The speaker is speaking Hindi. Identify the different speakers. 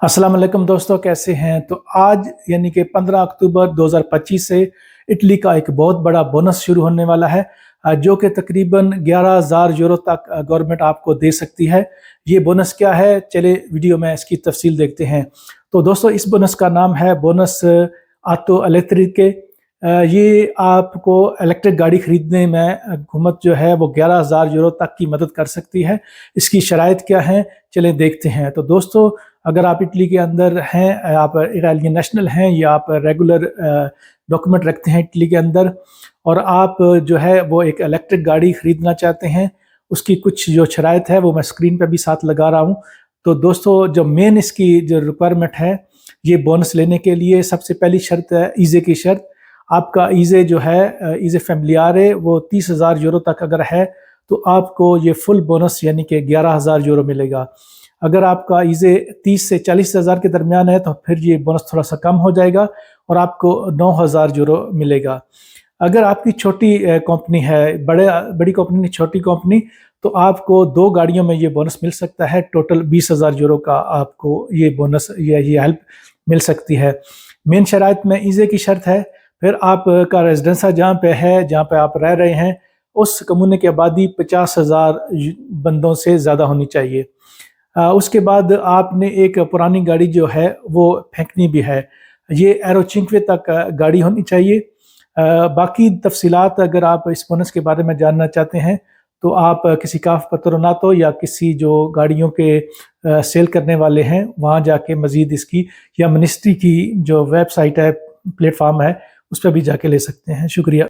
Speaker 1: अस्सलाम वालेकुम दोस्तों, कैसे हैं? तो आज यानी कि 15 अक्टूबर 2025 से इटली का एक बहुत बड़ा बोनस शुरू होने वाला है, जो कि तकरीबन 11,000 यूरो तक गवर्नमेंट आपको दे सकती है। ये बोनस क्या है? चले वीडियो में इसकी तफसील देखते हैं। तो दोस्तों, इस बोनस का नाम है बोनस ऑटो इलेक्ट्रिके। ये आपको इलेक्ट्रिक गाड़ी खरीदने में हुकूमत जो है वो 11,000 यूरो तक की मदद कर सकती है। इसकी शराइत क्या हैं, चलें देखते हैं। तो दोस्तों, अगर आप इटली के अंदर हैं, आप इटालियन नेशनल हैं या आप रेगुलर डॉक्यूमेंट रखते हैं इटली के अंदर, और आप जो है वो एक इलेक्ट्रिक गाड़ी ख़रीदना चाहते हैं, उसकी कुछ जो शराइत है वो मैं स्क्रीन पे भी साथ लगा रहा हूँ। तो दोस्तों, जो मेन इसकी जो रिक्वायरमेंट है ये बोनस लेने के लिए, सबसे पहली शर्त है ईज़े की शर्त। आपका ईज़े जो है, ईज़े फैमिलियारे, वो 30,000 यूरो तक अगर है तो आपको ये फुल बोनस यानी कि 11,000 यूरो मिलेगा। अगर आपका ईज़े 30 से 40,000 के दरमियान है तो फिर ये बोनस थोड़ा सा कम हो जाएगा और आपको 9,000 यूरो मिलेगा। अगर आपकी छोटी कंपनी है, बड़ी कंपनी नहीं, छोटी कंपनी, तो आपको 2 गाड़ियों में ये बोनस मिल सकता है। टोटल 20,000 यूरो का आपको ये बोनस या ये हेल्प मिल सकती है। मेन शराइत में ईज़े की शर्त है। फिर आपका रेजिडेंस जहाँ पे है, जहाँ पे आप रह रहे हैं, उस कम्यूने की आबादी 50,000 बंदों से ज़्यादा होनी चाहिए। उसके बाद आपने एक पुरानी गाड़ी जो है वो फेंकनी भी है। ये एरो 5 तक गाड़ी होनी चाहिए। बाकी तफसीलात अगर आप इस बोनस के बारे में जानना चाहते हैं तो आप किसी काफ पत्रोनातो या किसी जो गाड़ियों के सेल करने वाले हैं वहाँ जाके मज़ीद इसकी, या मिनिस्ट्री की जो वेबसाइट है, प्लेटफॉर्म है, उस पर भी जाके ले सकते हैं। शुक्रिया।